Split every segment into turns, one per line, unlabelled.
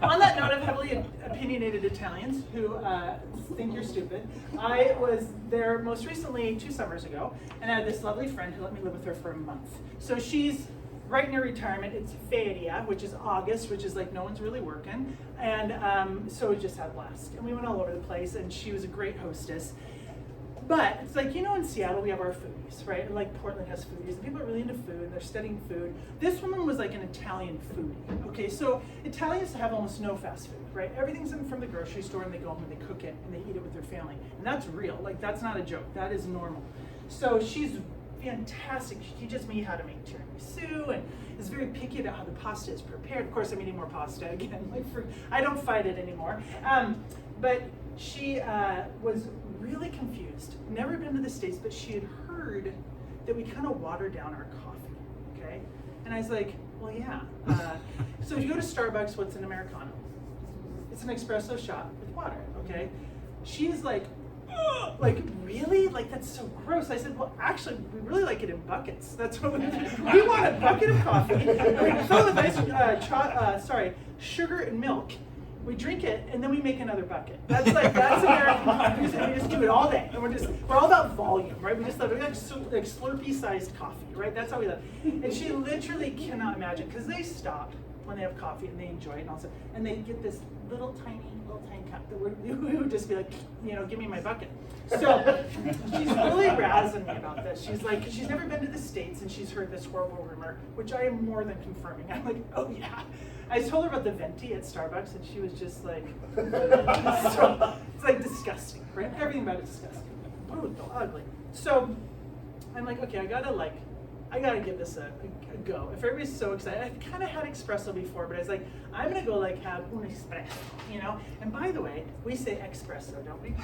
On that note of heavily opinionated Italians who think you're stupid, I was there most recently 2 summers ago, and I had this lovely friend who let me live with her for a month. So she's right near retirement. It's Feria, which is August, which is like no one's really working. And so we just had a blast. And we went all over the place, and she was a great hostess. But it's like, in Seattle we have our foodies, right? And like Portland has foodies, and people are really into food, and they're studying food. This woman was like an Italian foodie, okay? So Italians have almost no fast food, right? Everything's from the grocery store, and they go home and they cook it, and they eat it with their family. And that's real, like that's not a joke, that is normal. So she's fantastic. She teaches me how to make tiramisu, and is very picky about how the pasta is prepared. Of course, I'm eating more pasta again, I don't fight it anymore. But she was really confused. Never been to the States, but she had heard that we kind of water down our coffee, okay? And I was like, well, yeah. So if you go to Starbucks, what's an Americano? It's an espresso shot with water, okay? She is like, ugh, like, really? Like, that's so gross. I said, well, actually, we really like it in buckets. That's what we want a bucket of coffee. We fill it with nice sugar and milk. We drink it, and then we make another bucket. That's American coffee. We just do it all day. And we're all about volume, right? We like Slurpee-sized coffee, right? That's how we live. And she literally cannot imagine, because they stop when they have coffee and they enjoy it and also, and they get this little tiny cup that we would just be like, give me my bucket. So she's really razzing me about this. She's like, she's never been to the States, and she's heard this horrible rumor, which I am more than confirming. I'm like, oh yeah. I told her about the venti at Starbucks, and she was just like, it's like disgusting, right? Everything about it is disgusting, brutal, ugly. So I'm like, okay, I gotta give this a go. If everybody's so excited, I've kind of had espresso before, but I was like, I'm gonna go have un espresso, And by the way, we say espresso, don't we?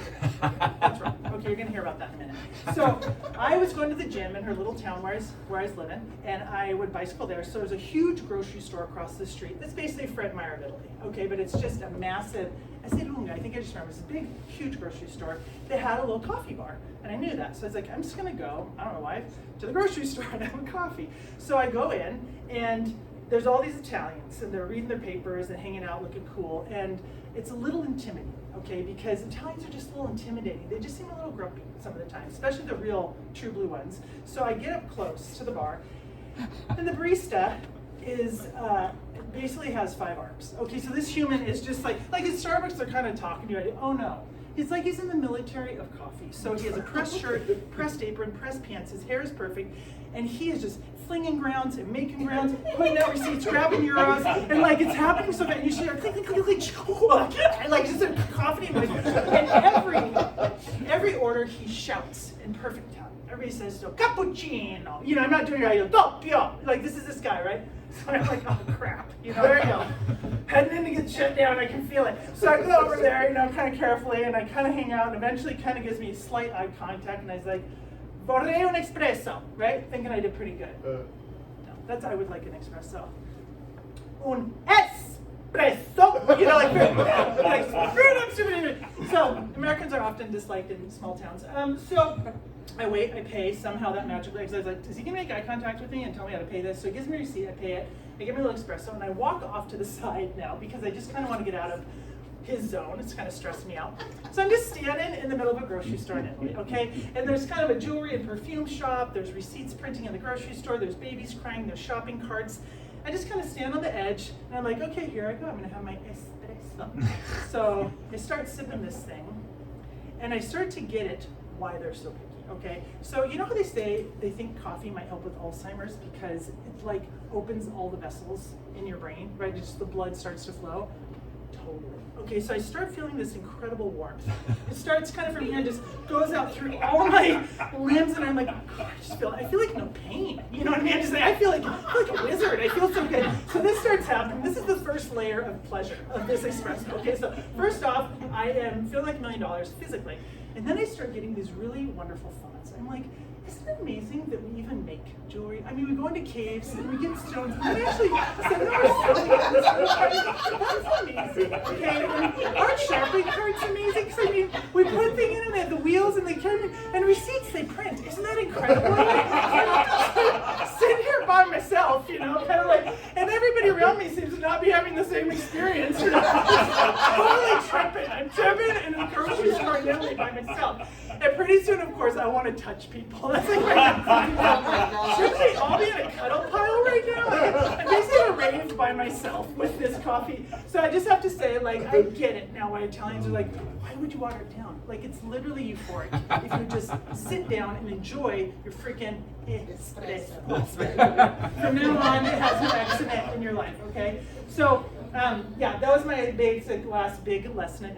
That's right. Okay, you're gonna hear about that in a minute. So I was going to the gym in her little town where I was living, and I would bicycle there. So there's a huge grocery store across the street. That's basically Fred Meyer of Italy, okay? But it's just a massive, I think I just remember, it's a big, huge grocery store that had a little coffee bar, and I knew that. So I was like, I'm just gonna go, I don't know why, to the grocery store and have a coffee. So I go in, and there's all these Italians, and they're reading their papers and hanging out looking cool, and it's a little intimidating, okay, because Italians are just a little intimidating. They just seem a little grumpy some of the time, especially the real true blue ones. So I get up close to the bar, and the barista is basically has 5 arms. Okay, so this human is just like at Starbucks, they're kind of talking to you. Oh no. It's like he's in the military of coffee. So he has a pressed shirt, pressed apron, pressed pants, his hair is perfect, and he is just flinging grounds and making grounds, putting out receipts, grabbing euros, and it's happening so that you see like just a coffee noise. And every order he shouts in perfect Italian. Everybody says so, cappuccino. I'm not doing it. Doppio. Like this is this guy, right? So I'm like, oh crap, there you go. Heading in to get shut down, I can feel it. So I go over there, kind of carefully, and I kind of hang out, and eventually kind of gives me slight eye contact, and I was like, vorrei un espresso, right? Thinking I did pretty good. No, I would like an espresso. Un espresso, So Americans are often disliked in small towns. So I wait, I pay, somehow that magically, because I was like, is he gonna make eye contact with me and tell me how to pay this? So he gives me a receipt, I pay it, I give me a little espresso, and I walk off to the side now because I just kind of want to get out of his zone. It's kind of stressed me out. So I'm just standing in the middle of a grocery store in Italy, okay? And there's kind of a jewelry and perfume shop, there's receipts printing in the grocery store, there's babies crying, there's shopping carts. I just kind of stand on the edge, and I'm like, okay, here I go, I'm gonna have my espresso. So I start sipping this thing, and I start to get it why they're so picky. Okay, so you know how they say they think coffee might help with Alzheimer's because it opens all the vessels in your brain, right? Just the blood starts to flow. Totally. Okay, so I start feeling this incredible warmth. It starts kind of from here, just goes out through all my limbs, and I'm like, I feel like no pain. You know what I mean? I feel like a wizard. I feel so good. So this starts happening. This is the first layer of pleasure of this espresso. Okay, so first off, I am feeling like $1 million physically. And then I start getting these really wonderful thoughts. I'm like, isn't it amazing that we even make jewelry? I mean, we go into caves and we get stones. And we actually send them That's amazing. Okay, and our shopping cart's amazing. Because I mean, we put a thing in and they have the wheels and they carry and receipts they print. Isn't that incredible? Sit here by myself, kind of and everybody around me seems to not be having the same experience. You know? I'm totally tripping. I'm tripping in a grocery store in Italy by myself. And pretty soon, of course, I want to touch people. That's like my shouldn't we all be in a cuddle pile right now? I'm basically raved by myself with this coffee. So I just have to say, like, I get it now why Italians are like, why would you water it down? Like, it's literally euphoric if you just sit down and enjoy your freaking espresso. From now on, it has no accident in your life, okay? So, yeah, that was my last big lesson.